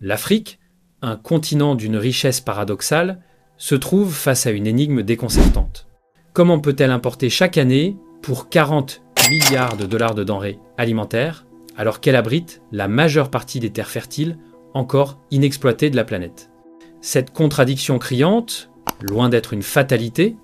L'Afrique, un continent d'une richesse paradoxale, se trouve face à une énigme déconcertante. Comment peut-elle importer chaque année pour 40 milliards de dollars de denrées alimentaires, alors qu'elle abrite la majeure partie des terres fertiles encore inexploitées de la planète? Cette contradiction criante, loin d'être une fatalité,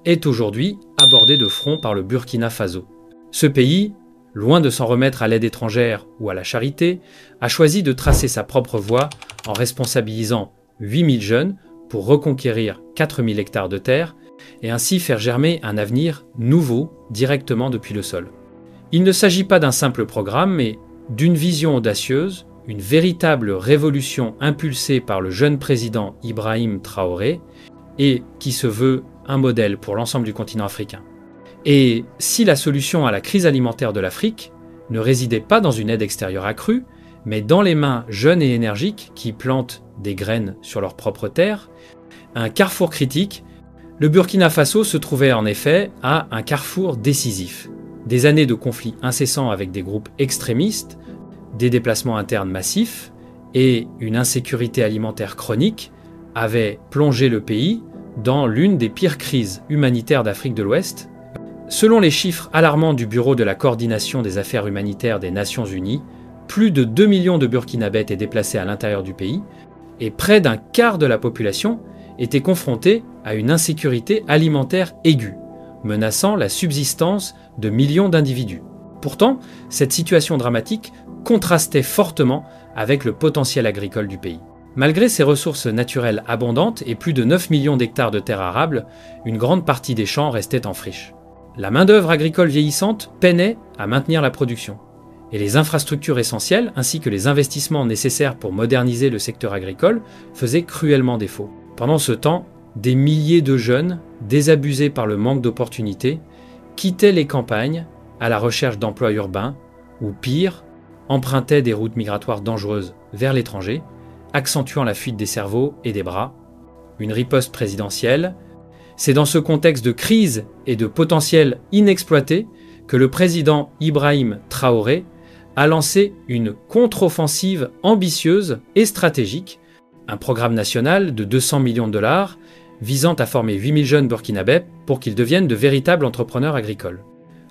est aujourd'hui abordée de front par le Burkina Faso. Ce pays, loin de s'en remettre à l'aide étrangère ou à la charité, a choisi de tracer sa propre voie en responsabilisant 8000 jeunes pour reconquérir 4000 hectares de terre et ainsi faire germer un avenir nouveau directement depuis le sol. Il ne s'agit pas d'un simple programme, mais d'une vision audacieuse, une véritable révolution impulsée par le jeune président Ibrahim Traoré et qui se veut un modèle pour l'ensemble du continent africain. Et si la solution à la crise alimentaire de l'Afrique ne résidait pas dans une aide extérieure accrue, mais dans les mains jeunes et énergiques qui plantent des graines sur leur propre terre, un carrefour critique, le Burkina Faso se trouvait en effet à un carrefour décisif. Des années de conflits incessants avec des groupes extrémistes, des déplacements internes massifs et une insécurité alimentaire chronique avaient plongé le pays dans l'une des pires crises humanitaires d'Afrique de l'Ouest. Selon les chiffres alarmants du Bureau de la coordination des affaires humanitaires des Nations Unies, plus de 2 millions de Burkinabés étaient déplacés à l'intérieur du pays et près d'un quart de la population était confrontée à une insécurité alimentaire aiguë, menaçant la subsistance de millions d'individus. Pourtant, cette situation dramatique contrastait fortement avec le potentiel agricole du pays. Malgré ses ressources naturelles abondantes et plus de 9 millions d'hectares de terres arables, une grande partie des champs restait en friche. La main-d'œuvre agricole vieillissante peinait à maintenir la production. Et les infrastructures essentielles, ainsi que les investissements nécessaires pour moderniser le secteur agricole, faisaient cruellement défaut. Pendant ce temps, des milliers de jeunes, désabusés par le manque d'opportunités, quittaient les campagnes à la recherche d'emplois urbains, ou pire, empruntaient des routes migratoires dangereuses vers l'étranger, accentuant la fuite des cerveaux et des bras. Une riposte présidentielle. C'est dans ce contexte de crise et de potentiel inexploité que le président Ibrahim Traoré a lancé une contre-offensive ambitieuse et stratégique, un programme national de 200 millions de dollars visant à former 8000 jeunes burkinabés pour qu'ils deviennent de véritables entrepreneurs agricoles.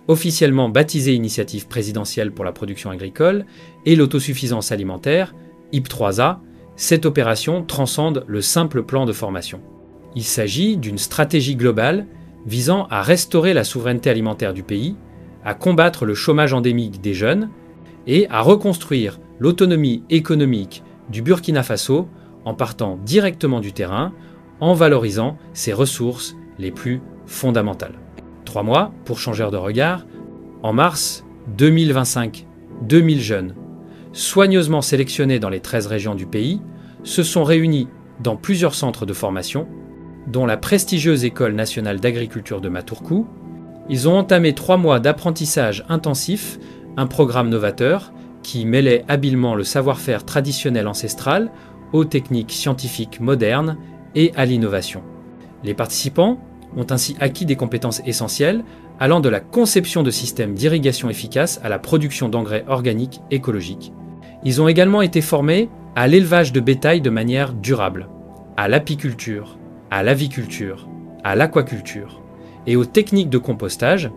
Officiellement baptisé Initiative présidentielle pour la production agricole et l'autosuffisance alimentaire, IP3A, cette opération transcende le simple plan de formation. Il s'agit d'une stratégie globale visant à restaurer la souveraineté alimentaire du pays, à combattre le chômage endémique des jeunes et à reconstruire l'autonomie économique du Burkina Faso en partant directement du terrain, en valorisant ses ressources les plus fondamentales. 3 mois pour changer de regard. En mars 2025, 2000 jeunes, soigneusement sélectionnés dans les 13 régions du pays, se sont réunis dans plusieurs centres de formation, dont la prestigieuse École nationale d'agriculture de Matourkou. Ils ont entamé 3 mois d'apprentissage intensif, un programme novateur qui mêlait habilement le savoir-faire traditionnel ancestral aux techniques scientifiques modernes et à l'innovation. Les participants ont ainsi acquis des compétences essentielles allant de la conception de systèmes d'irrigation efficaces à la production d'engrais organiques écologiques. Ils ont également été formés à l'élevage de bétail de manière durable, à l'apiculture, à l'aviculture, à l'aquaculture et aux techniques de compostage,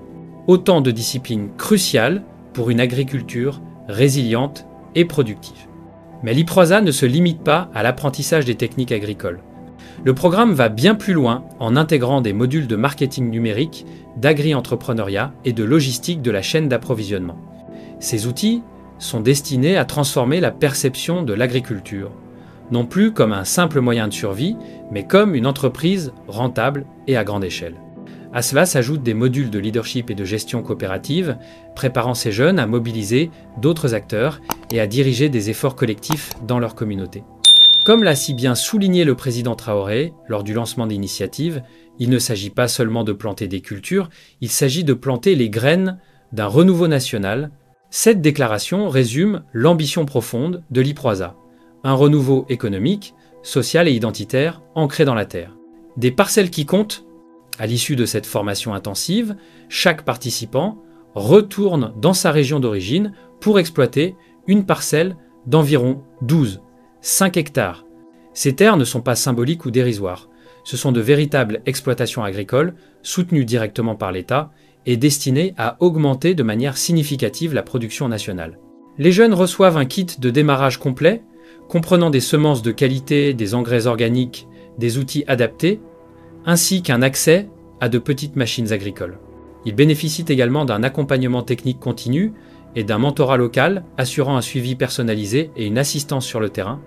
autant de disciplines cruciales pour une agriculture résiliente et productive. Mais l'IP3A ne se limite pas à l'apprentissage des techniques agricoles. Le programme va bien plus loin en intégrant des modules de marketing numérique, d'agri-entrepreneuriat et de logistique de la chaîne d'approvisionnement. Ces outils sont destinés à transformer la perception de l'agriculture, non plus comme un simple moyen de survie, mais comme une entreprise rentable et à grande échelle. À cela s'ajoutent des modules de leadership et de gestion coopérative, préparant ces jeunes à mobiliser d'autres acteurs et à diriger des efforts collectifs dans leur communauté. Comme l'a si bien souligné le président Traoré lors du lancement d'initiatives, il ne s'agit pas seulement de planter des cultures, il s'agit de planter les graines d'un renouveau national. Cette déclaration résume l'ambition profonde de l'IP3A, un renouveau économique, social et identitaire ancré dans la terre. Des parcelles qui comptent. À l'issue de cette formation intensive, chaque participant retourne dans sa région d'origine pour exploiter une parcelle d'environ 12. 5 hectares. Ces terres ne sont pas symboliques ou dérisoires. Ce sont de véritables exploitations agricoles, soutenues directement par l'État et destinées à augmenter de manière significative la production nationale. Les jeunes reçoivent un kit de démarrage complet, comprenant des semences de qualité, des engrais organiques, des outils adaptés, ainsi qu'un accès à de petites machines agricoles. Ils bénéficient également d'un accompagnement technique continu et d'un mentorat local assurant un suivi personnalisé et une assistance sur le terrain.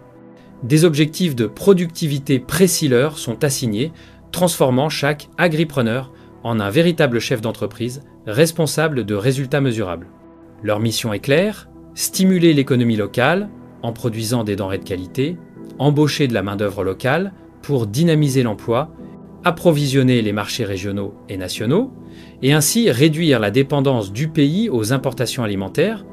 Des objectifs de productivité précis leur sont assignés, transformant chaque agripreneur en un véritable chef d'entreprise responsable de résultats mesurables. Leur mission est claire, stimuler l'économie locale en produisant des denrées de qualité, embaucher de la main-d'œuvre locale pour dynamiser l'emploi, approvisionner les marchés régionaux et nationaux, et ainsi réduire la dépendance du pays aux importations alimentaires.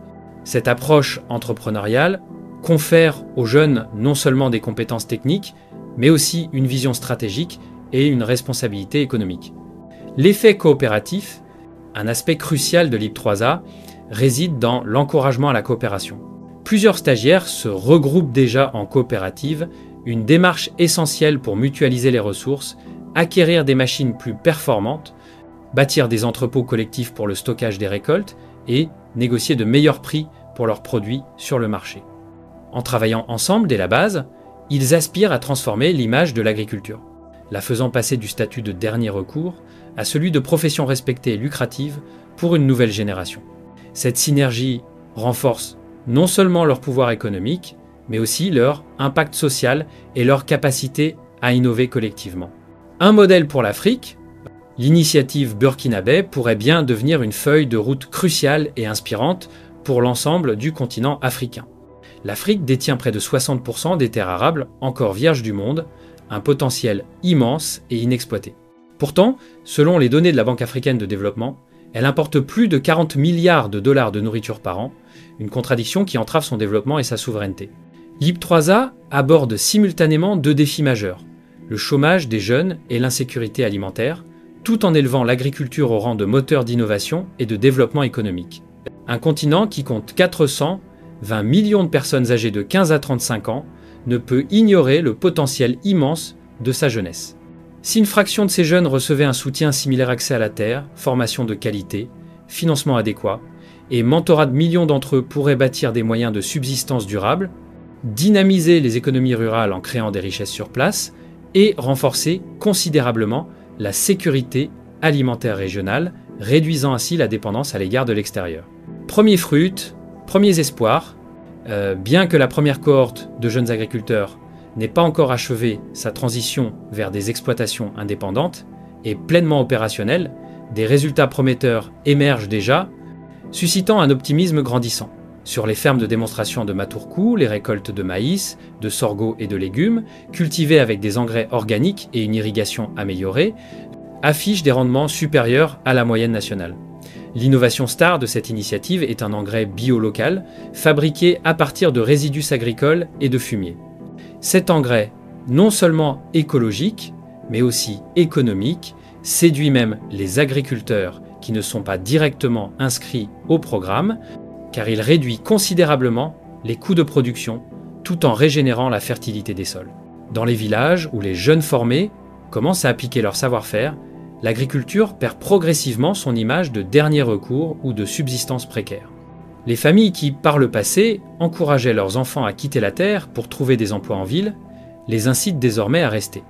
Cette approche entrepreneuriale confère aux jeunes non seulement des compétences techniques, mais aussi une vision stratégique et une responsabilité économique. L'effet coopératif, un aspect crucial de LIP3A, réside dans l'encouragement à la coopération. Plusieurs stagiaires se regroupent déjà en coopérative, une démarche essentielle pour mutualiser les ressources, acquérir des machines plus performantes, bâtir des entrepôts collectifs pour le stockage des récoltes et négocier de meilleurs prix pour leurs produits sur le marché. En travaillant ensemble dès la base, ils aspirent à transformer l'image de l'agriculture, la faisant passer du statut de dernier recours à celui de profession respectée et lucrative pour une nouvelle génération. Cette synergie renforce non seulement leur pouvoir économique, mais aussi leur impact social et leur capacité à innover collectivement. Un modèle pour l'Afrique, l'initiative burkinabé pourrait bien devenir une feuille de route cruciale et inspirante pour l'ensemble du continent africain. L'Afrique détient près de 60% des terres arables encore vierges du monde, un potentiel immense et inexploité. Pourtant, selon les données de la Banque africaine de développement, elle importe plus de 40 milliards de dollars de nourriture par an, une contradiction qui entrave son développement et sa souveraineté. LIP3A aborde simultanément deux défis majeurs, le chômage des jeunes et l'insécurité alimentaire, tout en élevant l'agriculture au rang de moteur d'innovation et de développement économique. Un continent qui compte 420 millions de personnes âgées de 15 à 35 ans ne peut ignorer le potentiel immense de sa jeunesse. Si une fraction de ces jeunes recevait un soutien similaire accès à la terre, formation de qualité, financement adéquat, et mentorat de millions d'entre eux pourraient bâtir des moyens de subsistance durable, dynamiser les économies rurales en créant des richesses sur place, et renforcer considérablement la sécurité alimentaire régionale, réduisant ainsi la dépendance à l'égard de l'extérieur. Premiers fruits, premiers espoirs, bien que la première cohorte de jeunes agriculteurs n'ait pas encore achevé sa transition vers des exploitations indépendantes et pleinement opérationnelles, des résultats prometteurs émergent déjà, suscitant un optimisme grandissant. Sur les fermes de démonstration de Matourkou, les récoltes de maïs, de sorgho et de légumes, cultivées avec des engrais organiques et une irrigation améliorée, affichent des rendements supérieurs à la moyenne nationale. L'innovation star de cette initiative est un engrais bio-local, fabriqué à partir de résidus agricoles et de fumier. Cet engrais, non seulement écologique, mais aussi économique, séduit même les agriculteurs qui ne sont pas directement inscrits au programme, car il réduit considérablement les coûts de production tout en régénérant la fertilité des sols. Dans les villages où les jeunes formés commencent à appliquer leur savoir-faire, l'agriculture perd progressivement son image de dernier recours ou de subsistance précaire. Les familles qui, par le passé, encourageaient leurs enfants à quitter la terre pour trouver des emplois en ville, les incitent désormais à rester.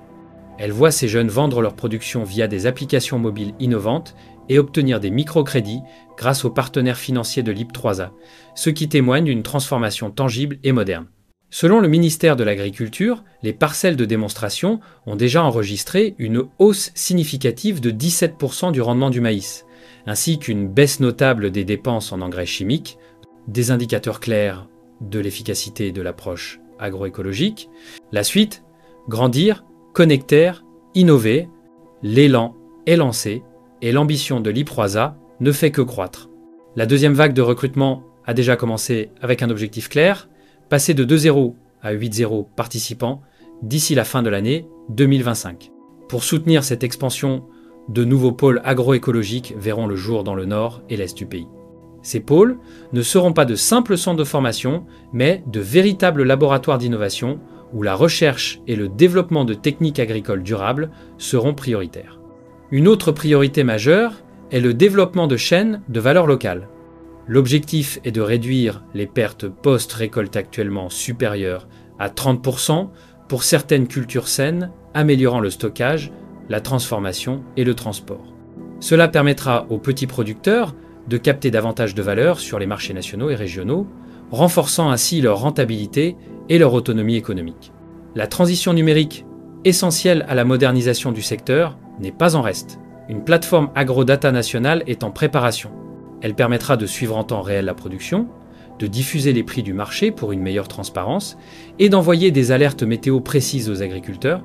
Elles voient ces jeunes vendre leur production via des applications mobiles innovantes et obtenir des microcrédits grâce aux partenaires financiers de LIP3A, ce qui témoigne d'une transformation tangible et moderne. Selon le ministère de l'Agriculture, les parcelles de démonstration ont déjà enregistré une hausse significative de 17% du rendement du maïs, ainsi qu'une baisse notable des dépenses en engrais chimiques, des indicateurs clairs de l'efficacité de l'approche agroécologique. La suite, grandir, connecter, innover, l'élan est lancé et l'ambition de LIP3A ne fait que croître. La deuxième vague de recrutement a déjà commencé avec un objectif clair, passer de 2-0 à 8-0 participants d'ici la fin de l'année 2025. Pour soutenir cette expansion, de nouveaux pôles agroécologiques verront le jour dans le nord et l'est du pays. Ces pôles ne seront pas de simples centres de formation, mais de véritables laboratoires d'innovation où la recherche et le développement de techniques agricoles durables seront prioritaires. Une autre priorité majeure est le développement de chaînes de valeur locale. L'objectif est de réduire les pertes post-récolte actuellement supérieures à 30% pour certaines cultures saines, améliorant le stockage, la transformation et le transport. Cela permettra aux petits producteurs de capter davantage de valeur sur les marchés nationaux et régionaux, renforçant ainsi leur rentabilité et leur autonomie économique. La transition numérique, essentielle à la modernisation du secteur, n'est pas en reste. Une plateforme agro-data nationale est en préparation. Elle permettra de suivre en temps réel la production, de diffuser les prix du marché pour une meilleure transparence et d'envoyer des alertes météo précises aux agriculteurs.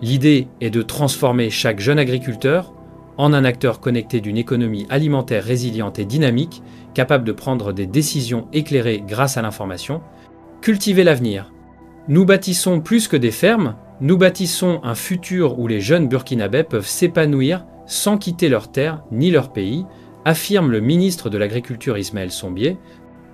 L'idée est de transformer chaque jeune agriculteur en un acteur connecté d'une économie alimentaire résiliente et dynamique, capable de prendre des décisions éclairées grâce à l'information. Cultiver l'avenir. Nous bâtissons plus que des fermes, nous bâtissons un futur où les jeunes burkinabés peuvent s'épanouir sans quitter leur terre ni leur pays, affirme le ministre de l'Agriculture Ismaël Sombié.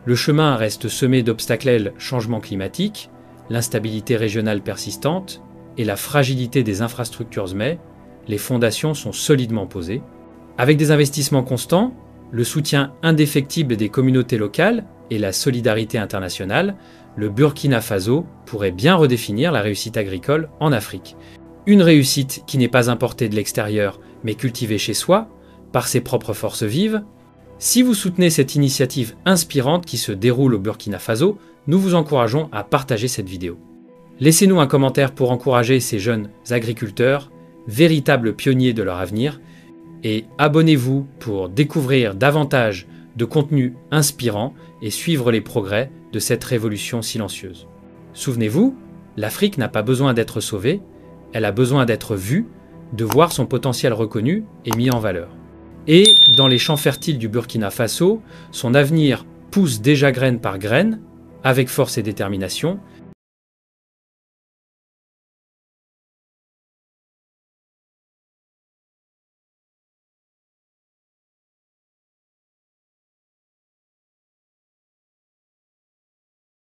Le chemin reste semé d'obstacles, changement climatique, l'instabilité régionale persistante et la fragilité des infrastructures, mais les fondations sont solidement posées. Avec des investissements constants, le soutien indéfectible des communautés locales et la solidarité internationale, le Burkina Faso pourrait bien redéfinir la réussite agricole en Afrique. Une réussite qui n'est pas importée de l'extérieur, mais cultivée chez soi, par ses propres forces vives. Si vous soutenez cette initiative inspirante qui se déroule au Burkina Faso, nous vous encourageons à partager cette vidéo. Laissez-nous un commentaire pour encourager ces jeunes agriculteurs, véritables pionniers de leur avenir, et abonnez-vous pour découvrir davantage de contenus inspirants et suivre les progrès de cette révolution silencieuse. Souvenez-vous, l'Afrique n'a pas besoin d'être sauvée, elle a besoin d'être vue, de voir son potentiel reconnu et mis en valeur. Et dans les champs fertiles du Burkina Faso, son avenir pousse déjà graine par graine, avec force et détermination,